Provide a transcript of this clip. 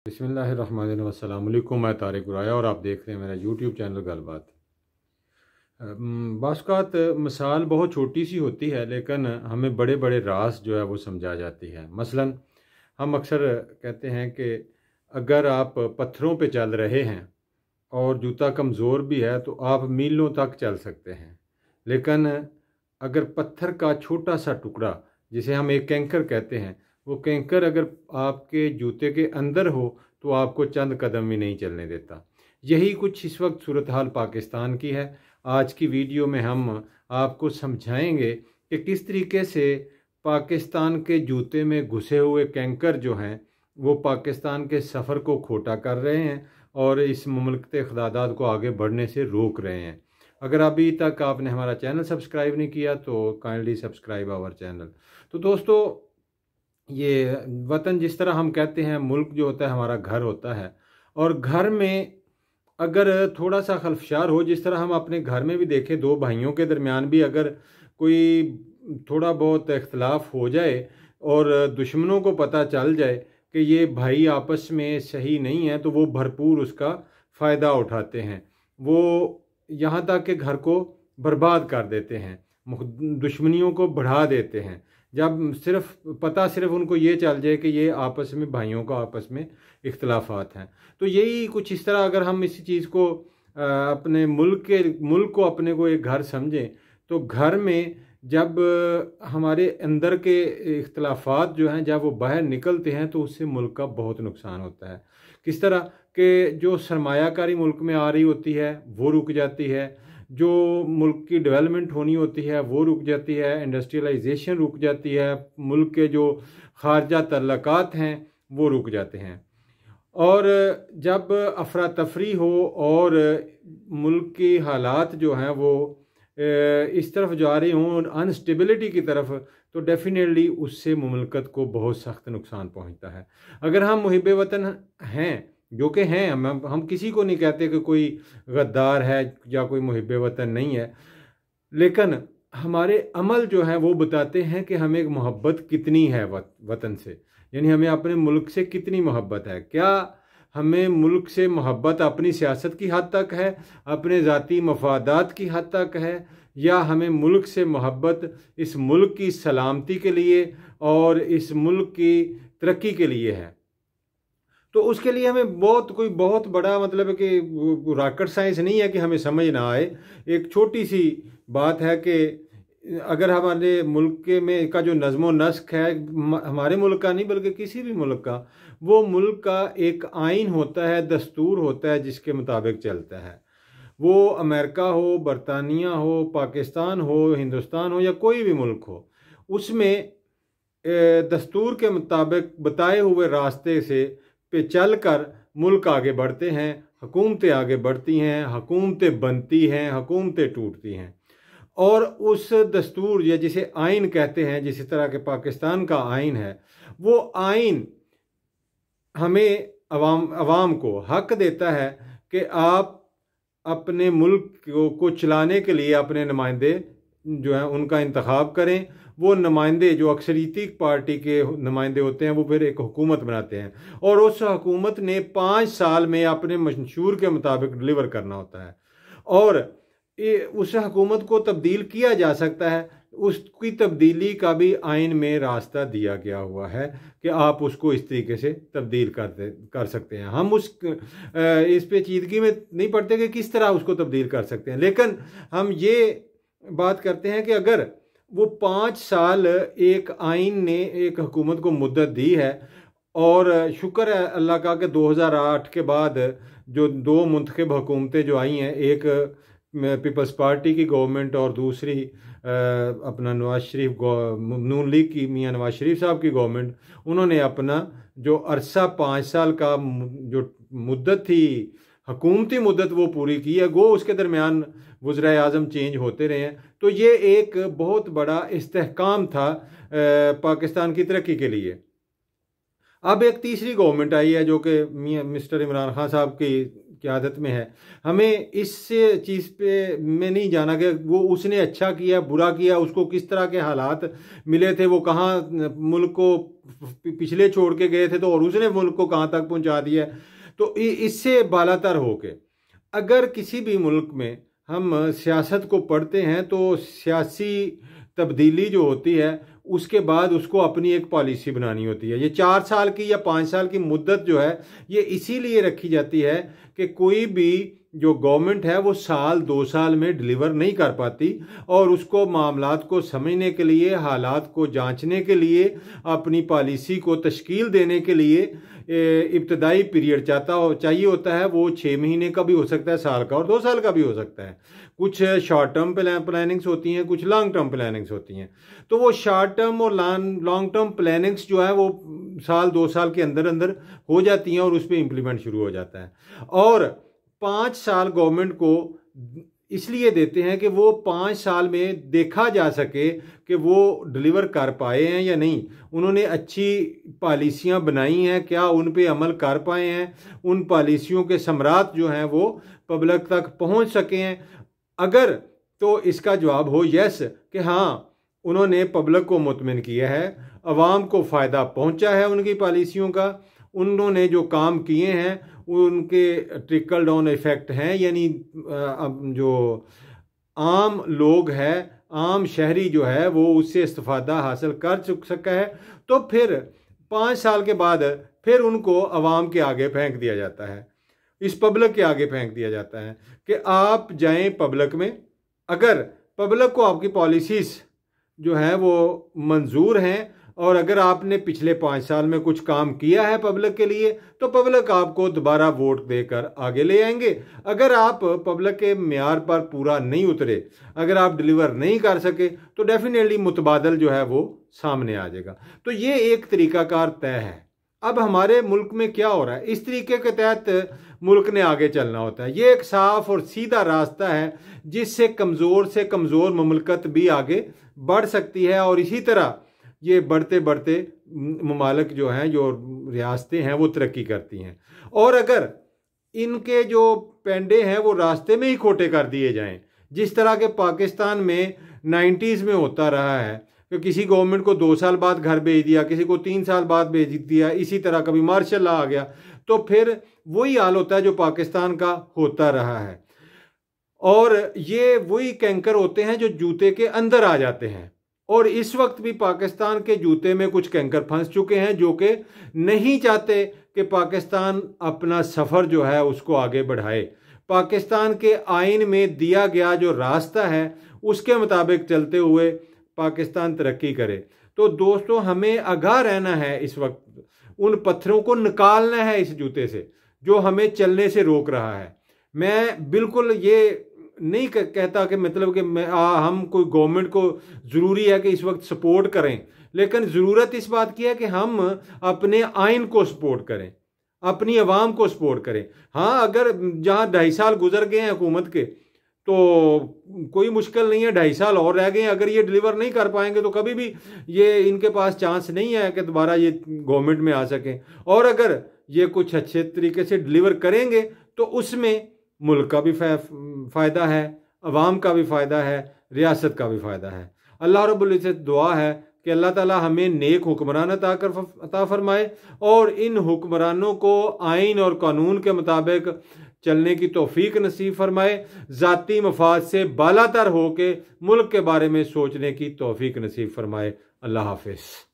बिस्मिल्लाहिर्रहमानिर्रहीम। अस्सलाम वालेकुम। मैं तारिक गुराया और आप देख रहे हैं मेरा यूट्यूब चैनल गलबात। बाज़ मिसाल बहुत छोटी सी होती है लेकिन हमें बड़े बड़े राज जो है वो समझा जाती है। मसलन हम अक्सर कहते हैं कि अगर आप पत्थरों पे चल रहे हैं और जूता कमज़ोर भी है तो आप मीलों तक चल सकते हैं, लेकिन अगर पत्थर का छोटा सा टुकड़ा जिसे हम एक कैंकर कहते हैं, वो कैंकर अगर आपके जूते के अंदर हो तो आपको चंद कदम भी नहीं चलने देता। यही कुछ इस वक्त सूरत हाल पाकिस्तान की है। आज की वीडियो में हम आपको समझाएंगे कि किस तरीके से पाकिस्तान के जूते में घुसे हुए कैंकर जो हैं वो पाकिस्तान के सफ़र को खोटा कर रहे हैं और इस मुमलकत इक़्तिदाद को आगे बढ़ने से रोक रहे हैं। अगर अभी तक आपने हमारा चैनल सब्सक्राइब नहीं किया तो काइंडली सब्सक्राइब आवर चैनल। तो दोस्तों, ये वतन जिस तरह हम कहते हैं, मुल्क जो होता है हमारा घर होता है, और घर में अगर थोड़ा सा खलफशार हो, जिस तरह हम अपने घर में भी देखें, दो भाइयों के दरमियान भी अगर कोई थोड़ा बहुत इख्तलाफ हो जाए और दुश्मनों को पता चल जाए कि ये भाई आपस में सही नहीं है, तो वो भरपूर उसका फ़ायदा उठाते हैं। वो यहाँ तक कि घर को बर्बाद कर देते हैं, दुश्मनियों को बढ़ा देते हैं। जब सिर्फ उनको ये चल जाए कि ये आपस में भाइयों का आपस में इख्तलाफात हैं। तो यही कुछ इस तरह अगर हम इसी चीज़ को अपने मुल्क को अपने को एक घर समझें, तो घर में जब हमारे अंदर के इख्तलाफात जो हैं जब वो बाहर निकलते हैं तो उससे मुल्क का बहुत नुकसान होता है। किस तरह कि जो सरमायाकारी मुल्क में आ रही होती है वो रुक जाती है, जो मुल्क की डेवलपमेंट होनी होती है वो रुक जाती है, इंडस्ट्रियलाइजेशन रुक जाती है, मुल्क के जो खारजा तल्लुकात हैं वो रुक जाते हैं। और जब अफरा तफरी हो और मुल्क की हालात जो हैं वो इस तरफ जा रही हों, अनस्टेबिलिटी की तरफ, तो डेफिनेटली उससे मुमलकत को बहुत सख्त नुकसान पहुंचता है। अगर हम मुहिब वतन हैं, जो कि हैं, हम किसी को नहीं कहते कि कोई गद्दार है या कोई मुहिब वतन नहीं है, लेकिन हमारे अमल जो हैं वो बताते हैं कि हमें मोहब्बत कितनी है वतन से, यानी हमें अपने मुल्क से कितनी मोहब्बत है। क्या हमें मुल्क से मोहब्बत अपनी सियासत की हद तक है, अपने ज़ाती मफादात की हद तक है, या हमें मुल्क से मोहब्बत इस मुल्क की सलामती के लिए और इस मुल्क की तरक्की के लिए है? तो उसके लिए हमें कोई बहुत बड़ा मतलब है कि रॉकेट साइंस नहीं है कि हमें समझ ना आए। एक छोटी सी बात है कि अगर हमारे मुल्क के में का जो नज़्म नस्क है, हमारे मुल्क का नहीं बल्कि किसी भी मुल्क का, वो मुल्क का एक आइन होता है, दस्तूर होता है जिसके मुताबिक चलता है। वो अमेरिका हो, बरतानिया हो, पाकिस्तान हो, हिंदुस्तान हो या कोई भी मुल्क हो, उसमें दस्तूर के मुताबिक बताए हुए रास्ते से पे चल कर मुल्क आगे बढ़ते हैं, हुकूमतें आगे बढ़ती हैं, हुकूमतें बनती हैं, हुकूमतें टूटती हैं। और उस दस्तूर या जिसे आइन कहते हैं, जिस तरह के पाकिस्तान का आइन है, वो आइन हमें अवाम को हक देता है कि आप अपने मुल्क को चलाने के लिए अपने नुमाइंदे जो हैं उनका इंतखाब करें। वो नुमाइंदे जो अक्सरियती पार्टी के नुमाइंदे होते हैं वो फिर एक हुकूमत बनाते हैं और उस हुकूमत ने 5 साल में अपने मंशूर के मुताबिक डिलीवर करना होता है। और उस हुकूमत को तब्दील किया जा सकता है, उसकी तब्दीली का भी आइन में रास्ता दिया गया हुआ है कि आप उसको इस तरीके से तब्दील कर सकते हैं। हम इस पे पेचीदगी में नहीं पड़ते कि किस तरह उसको तब्दील कर सकते हैं, लेकिन हम ये बात करते हैं कि अगर वो 5 साल एक आइन ने एक हुकूमत को मुद्दत दी है, और शुक्र है अल्लाह का कि 2008 के बाद जो 2 मुंतखब हुकूमतें जो आई हैं, एक पीपल्स पार्टी की गवर्नमेंट और दूसरी अपना नवाज शरीफ नून लीग की मियां नवाज शरीफ साहब की गवर्नमेंट, उन्होंने अपना जो अरसा 5 साल का जो मुद्दत थी, हुकूमती मुद्दत, वो पूरी की है। गो उसके दरमियान वज़ीर आज़म चेंज होते रहे हैं। तो ये एक बहुत बड़ा इस्तेहकाम था पाकिस्तान की तरक्की के लिए। अब एक तीसरी गवर्नमेंट आई है जो कि मिस्टर इमरान खान साहब की क़यादत में है, हमें इस चीज़ पे में नहीं जाना कि वो उसने अच्छा किया बुरा किया, उसको किस तरह के हालात मिले थे, वो कहाँ मुल्क को पिछले छोड़ के गए थे तो और उसने मुल्क को कहाँ तक पहुँचा दिया। तो इससे बालातर होके अगर किसी भी मुल्क में हम सियासत को पढ़ते हैं तो सियासी तब्दीली जो होती है उसके बाद उसको अपनी एक पॉलिसी बनानी होती है। ये 4 साल की या 5 साल की मुद्दत जो है ये इसीलिए रखी जाती है कि कोई भी जो गवर्नमेंट है वो साल 2 साल में डिलीवर नहीं कर पाती और उसको मामलात को समझने के लिए, हालात को जांचने के लिए, अपनी पॉलिसी को तश्कील देने के लिए इब्तदाई पीरियड चाहिए होता है। वो 6 महीने का भी हो सकता है, साल का, और 2 साल का भी हो सकता है। कुछ शॉर्ट टर्म प्लानिंग्स होती हैं, कुछ लॉन्ग टर्म प्लानिंग्स होती हैं। तो वो शॉर्ट टर्म और लॉन्ग टर्म प्लानिंग्स जो है वो साल 2 साल के अंदर अंदर हो जाती हैं और उस पर इम्प्लीमेंट शुरू हो जाता है। और 5 साल गवर्नमेंट को इसलिए देते हैं कि वो 5 साल में देखा जा सके कि वो डिलीवर कर पाए हैं या नहीं, उन्होंने अच्छी पॉलिसियां बनाई हैं, क्या उन पे अमल कर पाए हैं, उन पॉलिसियों के समरात जो हैं वो पब्लिक तक पहुंच सके हैं। अगर तो इसका जवाब हो यस कि हाँ उन्होंने पब्लिक को मुतमिन किया है, अवाम को फ़ायदा पहुंचा है उनकी पॉलिसियों का, उन्होंने जो काम किए हैं उनके ट्रिकल डाउन इफ़ेक्ट हैं, यानी जो आम लोग हैं, आम शहरी जो है वो उससे इस्तिफ़ादा हासिल कर सका है। तो फिर 5 साल के बाद फिर उनको अवाम के आगे फेंक दिया जाता है, इस पब्लिक के आगे फेंक दिया जाता है कि आप जाएं पब्लिक में। अगर पब्लिक को आपकी पॉलिसीज़ जो है वो मंजूर हैं और अगर आपने पिछले 5 साल में कुछ काम किया है पब्लिक के लिए तो पब्लिक आपको दोबारा वोट देकर आगे ले आएंगे। अगर आप पब्लिक के म्यार पर पूरा नहीं उतरे, अगर आप डिलीवर नहीं कर सके तो डेफिनेटली मुतबादल जो है वो सामने आ जाएगा। तो ये एक तरीकाकार तय है। अब हमारे मुल्क में क्या हो रहा है, इस तरीके के तहत मुल्क ने आगे चलना होता है। ये एक साफ और सीधा रास्ता है जिससे कमज़ोर से कमज़ोर मुमलकत भी आगे बढ़ सकती है और इसी तरह ये बढ़ते बढ़ते ममालिक जो हैं, जो रियासतें हैं वो तरक्की करती हैं। और अगर इनके जो पेंडे हैं वो रास्ते में ही खोटे कर दिए जाएं, जिस तरह के पाकिस्तान में 90s में होता रहा है कि किसी गवर्नमेंट को 2 साल बाद घर भेज दिया, किसी को 3 साल बाद भेज दिया, इसी तरह कभी मार्शल लॉ आ गया, तो फिर वही हाल होता है जो पाकिस्तान का होता रहा है। और ये वही कैंकर होते हैं जो जूते के अंदर आ जाते हैं। और इस वक्त भी पाकिस्तान के जूते में कुछ कैंकर फंस चुके हैं जो कि नहीं चाहते कि पाकिस्तान अपना सफ़र जो है उसको आगे बढ़ाए। पाकिस्तान के आइन में दिया गया जो रास्ता है उसके मुताबिक चलते हुए पाकिस्तान तरक्की करे। तो दोस्तों हमें आगाह रहना है, इस वक्त उन पत्थरों को निकालना है इस जूते से जो हमें चलने से रोक रहा है। मैं बिल्कुल ये नहीं कहता कि मतलब कि हम कोई गवर्नमेंट को ज़रूरी है कि इस वक्त सपोर्ट करें, लेकिन ज़रूरत इस बात की है कि हम अपने आइन को सपोर्ट करें, अपनी आवाम को सपोर्ट करें। हाँ, अगर जहाँ 2.5 साल गुजर गए हैं हुकूमत के तो कोई मुश्किल नहीं है, 2.5 साल और रह गए हैं। अगर ये डिलीवर नहीं कर पाएंगे तो कभी भी ये इनके पास चांस नहीं है कि दोबारा ये गवर्नमेंट में आ सकें। और अगर ये कुछ अच्छे तरीके से डिलीवर करेंगे तो उसमें मुल्क का भी फ़ायदा है, अवाम का भी फ़ायदा है, रियासत का भी फ़ायदा है। अल्लाह रब्बुल इज़्ज़त दुआ है कि अल्लाह ताला हमें नेक हुक्मरान अता फरमाए और इन हुक्मरानों को आइन और कानून के मुताबिक चलने की तौफीक नसीब फरमाए, ज़ाती मफाद से बालातर होकर मुल्क के बारे में सोचने की तौफीक नसीब फरमाए। अल्लाह हाफिज़।